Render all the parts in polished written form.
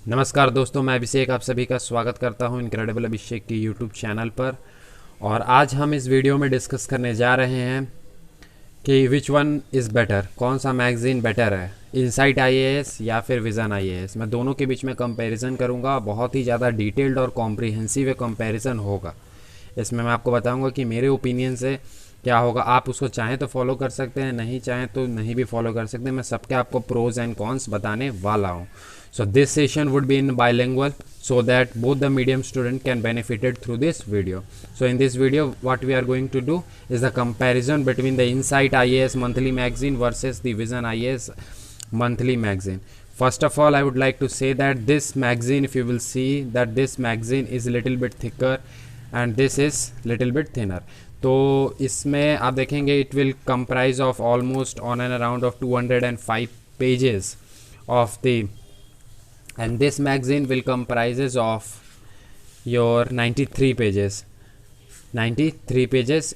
नमस्कार दोस्तों, मैं अभिषेक आप सभी का स्वागत करता हूं इनक्रेडिबल अभिषेक की यूट्यूब चैनल पर। और आज हम इस वीडियो में डिस्कस करने जा रहे हैं कि विच वन इज़ बेटर, कौन सा मैगज़ीन बेटर है, इनसाइट आईएएस या फिर विज़न आईएएस। मैं दोनों के बीच में कंपैरिजन करूंगा, बहुत ही ज़्यादा डिटेल्ड और कॉम्प्रिहेंसिव कंपैरिजन होगा। इसमें मैं आपको बताऊंगा कि मेरे ओपिनियन से क्या होगा। आप उसको चाहें तो फॉलो कर सकते हैं, नहीं चाहें तो नहीं भी फॉलो कर सकते। मैं सबके आपको प्रोज एंड कॉन्स बताने वाला हूँ। So this session would be in bilingual so that both the medium student can benefited through this video. So in this video what we are going to do is the comparison between the Insight IAS monthly magazine versus the Vision IAS monthly magazine. First of all, I would like to say that this magazine, if you will see that this magazine is a little bit thicker and this is little bit thinner. तो इसमें आप देखेंगे it will comprise of almost on and around of 205 pages of the, and this magazine will comprises of your 93 pages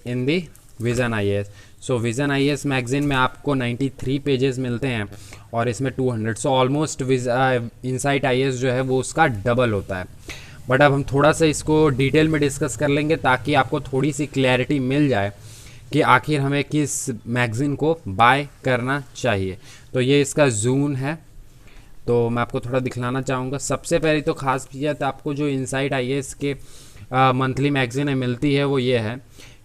in the Vision IAS. So vision IAS magazine में आपको 93 pages मिलते हैं और इसमें 200, सो ऑलमोस्ट इनसाइट IAS जो है वो उसका डबल होता है। बट अब हम थोड़ा सा इसको डिटेल में डिस्कस कर लेंगे ताकि आपको थोड़ी सी क्लैरिटी मिल जाए कि आखिर हमें किस मैगज़ीन को बाय करना चाहिए। तो ये इसका जून है, तो मैं आपको थोड़ा दिखलाना चाहूँगा। सबसे पहले तो खास बात आपको जो इनसाइट IAS के मंथली मैगज़ीन मिलती है वो ये है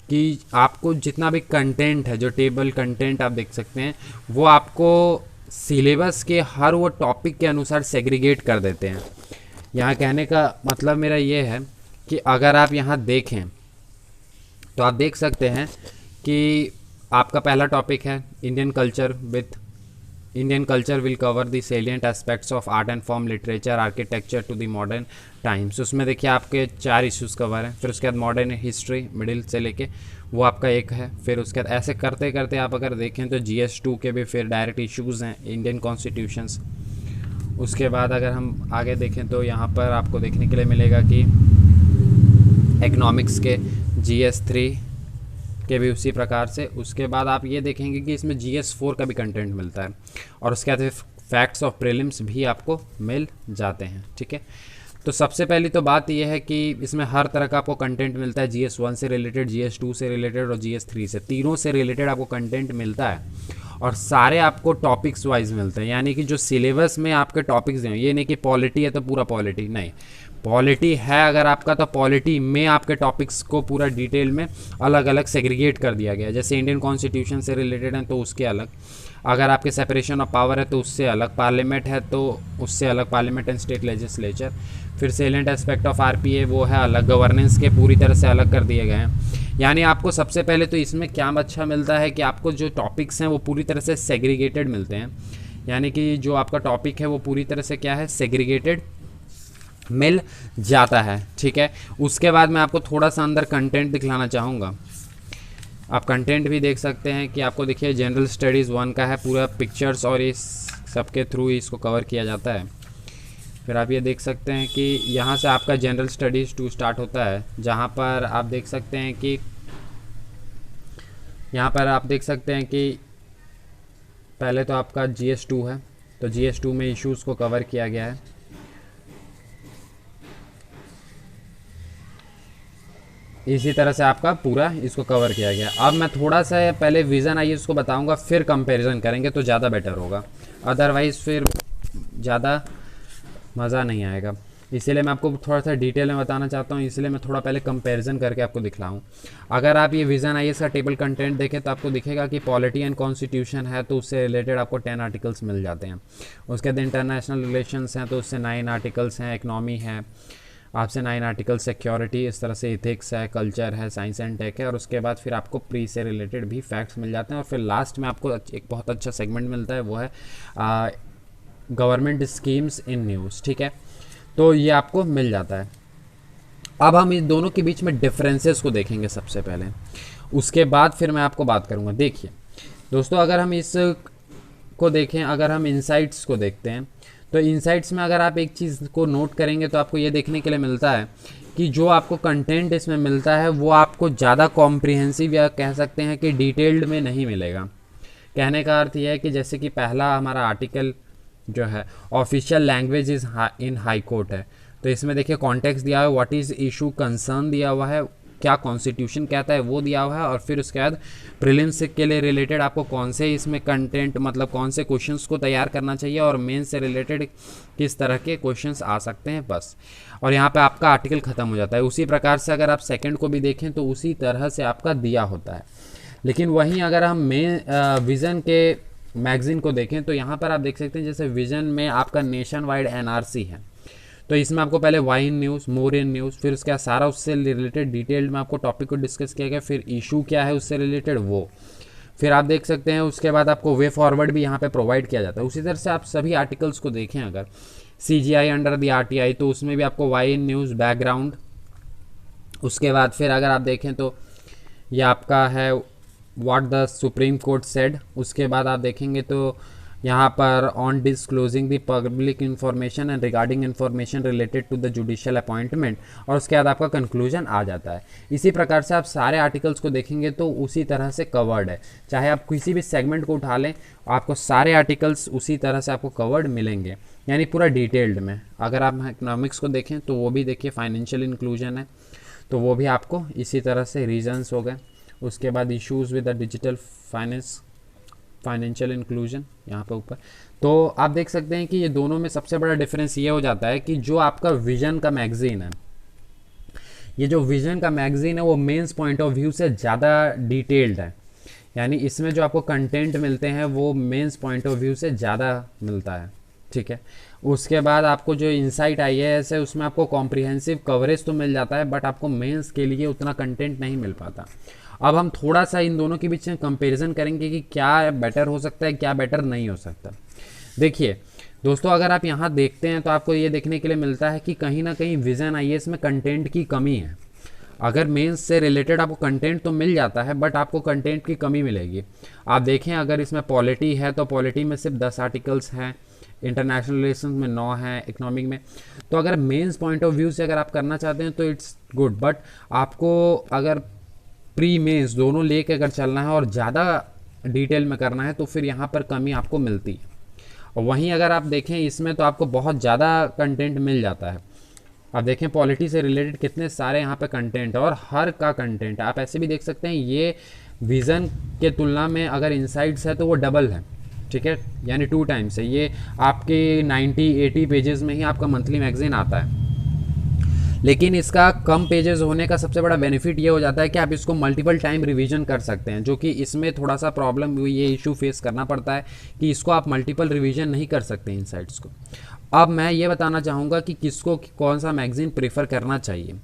कि आपको जितना भी कंटेंट है, जो टेबल कंटेंट आप देख सकते हैं, वो आपको सिलेबस के हर वो टॉपिक के अनुसार सेग्रीगेट कर देते हैं। यहाँ कहने का मतलब मेरा ये है कि अगर आप यहाँ देखें तो आप देख सकते हैं कि आपका पहला टॉपिक है Indian culture with Indian culture will cover the salient aspects of art and form, literature, architecture to the modern times। उसमें देखिए आपके 4 इश्यूज़ कवर हैं। फिर उसके बाद मॉडर्न हिस्ट्री मिडिल से लेके वो आपका एक है। फिर उसके बाद ऐसे करते करते आप अगर देखें तो GS2 के भी फिर डायरेक्ट इश्यूज़ हैं, इंडियन कॉन्स्टिट्यूशंस। उसके बाद अगर हम आगे देखें तो यहाँ पर आपको देखने के लिए मिलेगा कि इकनॉमिक्स के GS3 के भी उसी प्रकार से। उसके बाद आप ये देखेंगे कि इसमें GS4 का भी कंटेंट मिलता है और उसके बाद फैक्ट्स ऑफ प्रीलिम्स भी आपको मिल जाते हैं। ठीक है, तो सबसे पहली तो बात यह है कि इसमें हर तरह का आपको कंटेंट मिलता है। GS1 से रिलेटेड, GS2 से रिलेटेड और GS3 से, तीनों से रिलेटेड आपको कंटेंट मिलता है और सारे आपको टॉपिक्स वाइज मिलते हैं। यानी कि जो सिलेबस में आपके टॉपिक्स हैं, ये नहीं कि पॉलिटी है तो पूरा पॉलिटी, नहीं, पॉलिटी है अगर आपका तो पॉलिटी में आपके टॉपिक्स को पूरा डिटेल में अलग अलग सेग्रीगेट कर दिया गया है। जैसे इंडियन कॉन्स्टिट्यूशन से रिलेटेड हैं तो उसके अलग, अगर आपके सेपरेशन ऑफ पावर है तो उससे अलग, पार्लियामेंट है तो उससे अलग, पार्लियामेंट एंड स्टेट लेजिस्लेचर। फिर सेलेंट एस्पेक्ट ऑफ RPA वो है अलग, गवर्नेंस के पूरी तरह से अलग कर दिए गए हैं। यानी आपको सबसे पहले तो इसमें क्या अच्छा मिलता है कि आपको जो टॉपिक्स हैं वो पूरी तरह से सेग्रीगेटेड मिलते हैं। यानी कि जो आपका टॉपिक है वो पूरी तरह से क्या है, सेग्रीगेटेड मिल जाता है। ठीक है, उसके बाद मैं आपको थोड़ा सा अंदर कंटेंट दिखलाना चाहूँगा। आप कंटेंट भी देख सकते हैं कि आपको देखिए जनरल स्टडीज़ 1 का है, पूरा पिक्चर्स और इस सबके थ्रू इसको कवर किया जाता है। फिर आप ये देख सकते हैं कि यहाँ से आपका जनरल स्टडीज़ 2 स्टार्ट होता है, जहाँ पर आप देख सकते हैं कि यहाँ पर आप देख सकते हैं कि पहले तो आपका GS2 है, तो GS2 में इश्यूज़ को कवर किया गया है। इसी तरह से आपका पूरा इसको कवर किया गया। अब मैं थोड़ा सा पहले विज़न IAS को बताऊंगा, फिर कंपैरिजन करेंगे तो ज़्यादा बेटर होगा, अदरवाइज़ फिर ज़्यादा मज़ा नहीं आएगा। इसीलिए मैं आपको थोड़ा सा डिटेल में बताना चाहता हूँ, इसलिए मैं थोड़ा पहले कंपैरिजन करके आपको दिखलाऊँ। अगर आप ये विज़न IAS का टेबल कंटेंट देखें तो आपको दिखेगा कि पॉलिटी एंड कॉन्स्टिट्यूशन है तो उससे रिलेटेड आपको 10 आर्टिकल्स मिल जाते हैं। उसके बाद इंटरनेशनल रिलेशंस हैं तो उससे 9 आर्टिकल्स हैं, इकनॉमी है आपसे 9 आर्टिकल, सिक्योरिटी, इस तरह से इथिक्स है, कल्चर है, साइंस एंड टेक है, और उसके बाद फिर आपको प्री से रिलेटेड भी फैक्ट्स मिल जाते हैं। और फिर लास्ट में आपको एक बहुत अच्छा सेगमेंट मिलता है, वो है गवर्नमेंट स्कीम्स इन न्यूज़। ठीक है, तो ये आपको मिल जाता है। अब हम इन दोनों के बीच में डिफरेंसेस को देखेंगे सबसे पहले, उसके बाद फिर मैं आपको बात करूँगा। देखिए दोस्तों, अगर हम इस को देखें, अगर हम इनसाइट्स को देखते हैं तो इनसाइट्स में अगर आप एक चीज़ को नोट करेंगे तो आपको ये देखने के लिए मिलता है कि जो आपको कंटेंट इसमें मिलता है वो आपको ज़्यादा कॉम्प्रिहेंसिव या कह सकते हैं कि डिटेल्ड में नहीं मिलेगा। कहने का अर्थ यह है कि जैसे कि पहला हमारा आर्टिकल जो है official language is in high court है। तो इसमें देखिए कॉन्टेक्स्ट दिया हुआ है, व्हाट इज़ इशू कंसर्न दिया हुआ है, क्या कॉन्स्टिट्यूशन कहता है वो दिया हुआ है, और फिर उसके बाद प्रीलिम्स के लिए रिलेटेड आपको कौन से इसमें कंटेंट मतलब कौन से क्वेश्चंस को तैयार करना चाहिए और मेंस से रिलेटेड किस तरह के क्वेश्चंस आ सकते हैं बस। और यहाँ पे आपका आर्टिकल ख़त्म हो जाता है। उसी प्रकार से अगर आप सेकंड को भी देखें तो उसी तरह से आपका दिया होता है। लेकिन वहीं अगर हम विज़न के मैगज़ीन को देखें तो यहाँ पर आप देख सकते हैं जैसे विज़न में आपका नेशन वाइड एनआरसी है, तो इसमें आपको पहले why in news, more in news, फिर उसके बाद सारा उससे रिलेटेड डिटेल्ड में आपको टॉपिक को डिस्कस किया गया, फिर इशू क्या है उससे रिलेटेड वो, फिर आप देख सकते हैं उसके बाद आपको वे फॉरवर्ड भी यहाँ पे प्रोवाइड किया जाता है। उसी तरह से आप सभी आर्टिकल्स को देखें अगर CGI अंडर द RTI तो उसमें भी आपको वाई इन न्यूज़ बैकग्राउंड, उसके बाद फिर अगर आप देखें तो ये आपका है what the Supreme Court said, उसके बाद आप देखेंगे तो यहाँ पर on disclosing the public information and regarding information related to the judicial appointment, और उसके बाद आपका कंक्लूजन आ जाता है। इसी प्रकार से आप सारे आर्टिकल्स को देखेंगे तो उसी तरह से कवर्ड है, चाहे आप किसी भी सेगमेंट को उठा लें आपको सारे आर्टिकल्स उसी तरह से आपको कवर्ड मिलेंगे, यानी पूरा डिटेल्ड में। अगर आप इकोनॉमिक्स को देखें तो वो भी देखिए फाइनेंशियल इंक्लूजन है, तो वो भी आपको इसी तरह से रीजंस हो गए। उसके बाद issues with the digital financial inclusion यहाँ पे ऊपर। तो आप देख सकते हैं कि ये दोनों में सबसे बड़ा डिफरेंस ये हो जाता है कि जो आपका विजन का मैगजीन है, ये जो विजन का मैगजीन है वो मेंस पॉइंट ऑफ व्यू से ज़्यादा डिटेल्ड है, यानी इसमें जो आपको कंटेंट मिलते हैं वो मेंस पॉइंट ऑफ व्यू से ज़्यादा मिलता है, ठीक है। उसके बाद आपको जो इनसाइट IAS है उसमें आपको कॉम्प्रिहेंसिव कवरेज तो मिल जाता है, बट आपको मेंस के लिए उतना कंटेंट नहीं मिल पाता। अब हम थोड़ा सा इन दोनों के बीच में कंपैरिजन करेंगे कि क्या बेटर हो सकता है, क्या बेटर नहीं हो सकता। देखिए दोस्तों, अगर आप यहाँ देखते हैं तो आपको ये देखने के लिए मिलता है कि कहीं ना कहीं विजन IAS में कंटेंट की कमी है। अगर मेंस से रिलेटेड आपको कंटेंट तो मिल जाता है, बट आपको कंटेंट की कमी मिलेगी। आप देखें अगर इसमें पॉलिटी है तो पॉलिटी में सिर्फ 10 आर्टिकल्स हैं, इंटरनेशनल रिलेशंस में 9 हैं, इकोनॉमिक में। तो अगर मेंस पॉइंट ऑफ व्यू से अगर आप करना चाहते हैं तो इट्स गुड, बट आपको अगर प्री मेंस दोनों लेके अगर चलना है और ज़्यादा डिटेल में करना है तो फिर यहाँ पर कमी आपको मिलती है। और वहीं अगर आप देखें इसमें तो आपको बहुत ज़्यादा कंटेंट मिल जाता है। आप देखें पॉलिटी से रिलेटेड कितने सारे यहाँ पे कंटेंट है, और हर का कंटेंट आप ऐसे भी देख सकते हैं ये विज़न के तुलना में अगर इनसाइट्स है तो वो डबल है, ठीक है, यानी 2 टाइम्स है। ये आपके 90-80 पेजेस में ही आपका मंथली मैगजीन आता है, लेकिन इसका कम पेजेस होने का सबसे बड़ा बेनिफिट ये हो जाता है कि आप इसको मल्टीपल टाइम रिवीजन कर सकते हैं, जो कि इसमें थोड़ा सा प्रॉब्लम ये इशू फेस करना पड़ता है कि इसको आप मल्टीपल रिवीजन नहीं कर सकते इनसाइट्स को। अब मैं ये बताना चाहूँगा कि किसको कौन सा मैगज़ीन प्रेफर करना चाहिए।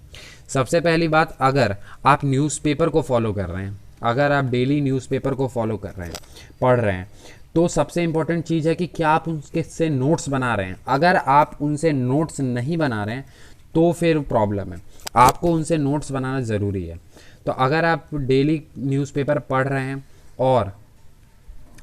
सबसे पहली बात, अगर आप न्यूज़पेपर को फॉलो कर रहे हैं, अगर आप डेली न्यूज़पेपर को फॉलो कर रहे हैं, पढ़ रहे हैं, तो सबसे इम्पोर्टेंट चीज़ है कि क्या आप उनके से नोट्स बना रहे हैं। अगर आप उनसे नोट्स नहीं बना रहे हैं तो फिर प्रॉब्लम है, आपको उनसे नोट्स बनाना ज़रूरी है। तो अगर आप डेली न्यूज़पेपर पढ़ रहे हैं और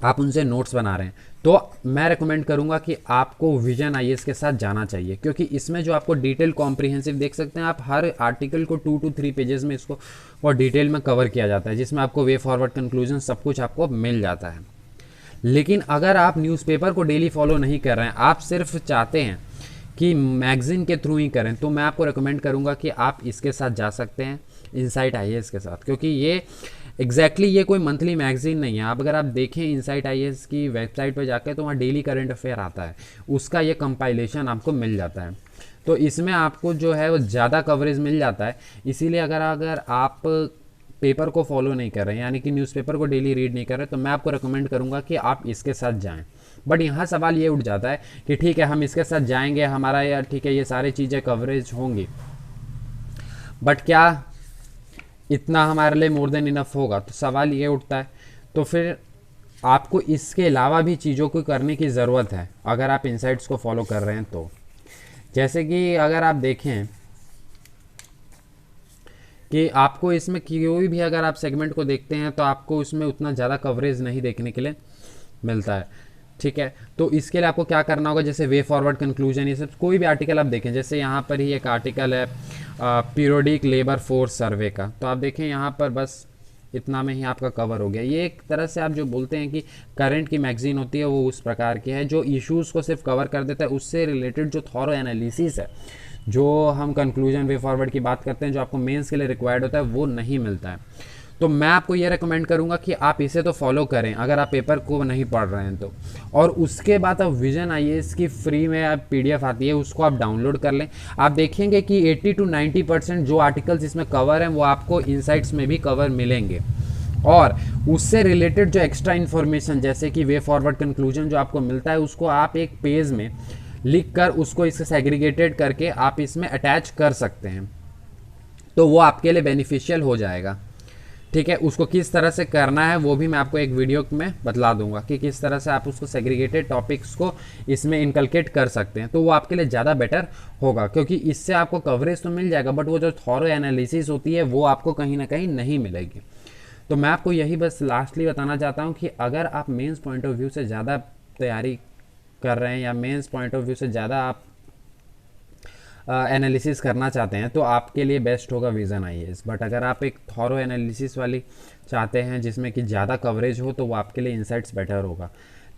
आप उनसे नोट्स बना रहे हैं तो मैं रेकमेंड करूंगा कि आपको विजन IAS के साथ जाना चाहिए, क्योंकि इसमें जो आपको डिटेल कॉम्प्रिहेंसिव देख सकते हैं आप, हर आर्टिकल को 2 to 3 पेजेस में इसको और डिटेल में कवर किया जाता है, जिसमें आपको वे फॉरवर्ड कंक्लूजन सब कुछ आपको मिल जाता है। लेकिन अगर आप न्यूज़पेपर को डेली फॉलो नहीं कर रहे हैं, आप सिर्फ चाहते हैं कि मैगज़ीन के थ्रू ही करें, तो मैं आपको रेकमेंड करूंगा कि आप इसके साथ जा सकते हैं, इनसाइट IAS के साथ, क्योंकि ये एग्जैक्टली ये कोई मंथली मैगजीन नहीं है। आप अगर आप देखें इनसाइट IAS की वेबसाइट पर जाकर तो वहाँ डेली करंट अफेयर आता है, उसका ये कंपाइलेशन आपको मिल जाता है। तो इसमें आपको जो है वो ज़्यादा कवरेज मिल जाता है। इसीलिए अगर आप पेपर को फॉलो नहीं कर रहे हैं, यानी कि न्यूज़पेपर को डेली रीड नहीं कर रहे, तो मैं आपको रिकमेंड करूँगा कि आप इसके साथ जाएँ। बट यहाँ सवाल ये उठ जाता है कि ठीक है हम इसके साथ जाएंगे, हमारा यार ठीक है ये सारी चीज़ें कवरेज होंगी, बट क्या इतना हमारे लिए मोर देन इनफ होगा? तो सवाल ये उठता है। तो फिर आपको इसके अलावा भी चीज़ों को करने की ज़रूरत है अगर आप इनसाइट्स को फॉलो कर रहे हैं तो। जैसे कि अगर आप देखें कि आपको इसमें कोई भी अगर आप सेगमेंट को देखते हैं तो आपको इसमें उतना ज़्यादा कवरेज नहीं देखने के लिए मिलता है, ठीक है। तो इसके लिए आपको क्या करना होगा, जैसे वे फॉरवर्ड कंक्लूजन, ये सब कोई भी आर्टिकल आप देखें, जैसे यहाँ पर ही एक आर्टिकल है पीरियोडिक लेबर फोर्स सर्वे का, तो आप देखें यहाँ पर बस इतना में ही आपका कवर हो गया। ये एक तरह से आप जो बोलते हैं कि करंट की मैगजीन होती है वो उस प्रकार की है, जो इश्यूज़ को सिर्फ कवर कर देता है, उससे रिलेटेड जो थॉरो एनालिसिस है, जो हम कंक्लूजन वे फॉरवर्ड की बात करते हैं, जो आपको मेंस के लिए रिक्वायर्ड होता है, वो नहीं मिलता है। तो मैं आपको ये रेकमेंड करूंगा कि आप इसे तो फॉलो करें अगर आप पेपर को नहीं पढ़ रहे हैं तो। और उसके बाद आप विजन आईएएस की फ्री में आप पीडीएफ आती है, उसको आप डाउनलोड कर लें। आप देखेंगे कि 80 to 90% जो आर्टिकल्स इसमें कवर हैं वो आपको इनसाइट्स में भी कवर मिलेंगे। और उससे रिलेटेड जो एक्स्ट्रा इन्फॉर्मेशन जैसे कि वे फॉरवर्ड कंक्लूजन जो आपको मिलता है, उसको आप एक पेज में लिख कर उसको इससे सेग्रीगेटेड करके आप इसमें अटैच कर सकते हैं, तो वो आपके लिए बेनिफिशियल हो जाएगा। ठीक है, उसको किस तरह से करना है वो भी मैं आपको एक वीडियो में बतला दूंगा कि किस तरह से आप उसको सेग्रीगेटेड टॉपिक्स को इसमें इनकलकेट कर सकते हैं, तो वो आपके लिए ज़्यादा बेटर होगा, क्योंकि इससे आपको कवरेज तो मिल जाएगा बट वो जो थॉरो एनालिसिस होती है वो आपको कहीं ना कहीं नहीं मिलेगी। तो मैं आपको यही बस लास्टली बताना चाहता हूँ कि अगर आप मेंस पॉइंट ऑफ व्यू से ज़्यादा तैयारी कर रहे हैं या मेंस पॉइंट ऑफ व्यू से ज़्यादा आप एनालिसिस करना चाहते हैं तो आपके लिए बेस्ट होगा विज़न आईएएस। बट अगर आप एक थॉरो एनालिसिस वाली चाहते हैं जिसमें कि ज़्यादा कवरेज हो तो वो आपके लिए इनसाइट्स बेटर होगा।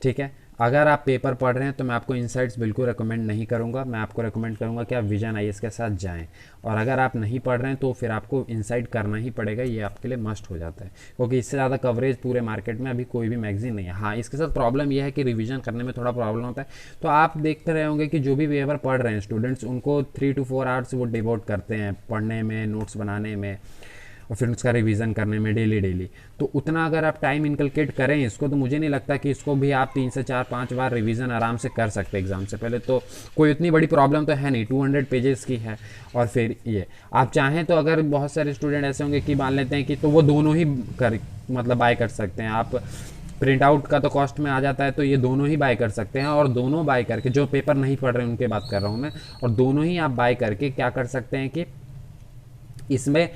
ठीक है, अगर आप पेपर पढ़ रहे हैं तो मैं आपको इनसाइट्स बिल्कुल रेकमेंड नहीं करूंगा, मैं आपको रेकमेंड करूंगा कि आप विजन आईएएस के साथ जाएं। और अगर आप नहीं पढ़ रहे हैं तो फिर आपको इनसाइट करना ही पड़ेगा, ये आपके लिए मस्ट हो जाता है, क्योंकि इससे ज़्यादा कवरेज पूरे मार्केट में अभी कोई भी मैगजीन नहीं है। हाँ, इसके साथ प्रॉब्लम यह है कि रिविजन करने में थोड़ा प्रॉब्लम होता है। तो आप देखते रहे होंगे कि जो भी पेपर पढ़ रहे हैं स्टूडेंट्स, उनको 3 to 4 आवर्स वो डिवोट करते हैं पढ़ने में, नोट्स बनाने में और फिर उसका रिवीजन करने में डेली। तो उतना अगर आप टाइम इनकलकेट करें इसको, तो मुझे नहीं लगता कि इसको भी आप 3 से 4-5 बार रिवीजन आराम से कर सकते हैं एग्जाम से पहले। तो कोई उतनी बड़ी प्रॉब्लम तो है नहीं, 200 पेजेस की है। और फिर ये आप चाहें तो, अगर बहुत सारे स्टूडेंट ऐसे होंगे कि मान लेते हैं कि, तो वो दोनों ही बाय कर सकते हैं। आप प्रिंट आउट का तो कॉस्ट में आ जाता है, तो ये दोनों ही बाय कर सकते हैं। और दोनों बाय करके, जो पेपर नहीं पढ़ रहे हैं उनके बात कर रहा हूँ मैं, और दोनों ही आप बाय करके क्या कर सकते हैं कि इसमें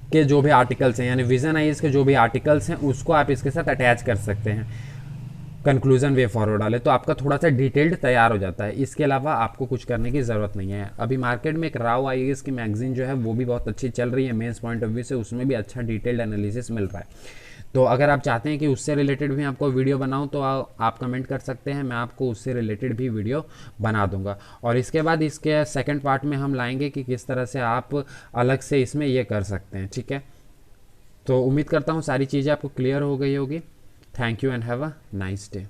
के जो भी आर्टिकल्स हैं, यानी विजन आईएएस के जो भी आर्टिकल्स हैं उसको आप इसके साथ अटैच कर सकते हैं, कंक्लूजन वे फॉरवर्ड वाले, तो आपका थोड़ा सा डिटेल्ड तैयार हो जाता है। इसके अलावा आपको कुछ करने की ज़रूरत नहीं है। अभी मार्केट में एक राव आईएएस की मैगजीन जो है वो भी बहुत अच्छी चल रही है मेंस पॉइंट ऑफ व्यू से, उसमें भी अच्छा डिटेल्ड एनालिसिस मिल रहा है। तो अगर आप चाहते हैं कि उससे रिलेटेड भी आपको वीडियो बनाऊं तो आप कमेंट कर सकते हैं, मैं आपको उससे रिलेटेड भी वीडियो बना दूंगा। और इसके बाद इसके सेकंड पार्ट में हम लाएंगे कि किस तरह से आप अलग से इसमें ये कर सकते हैं। ठीक है, तो उम्मीद करता हूँ सारी चीज़ें आपको क्लियर हो गई होगी। Thank you and have a nice day.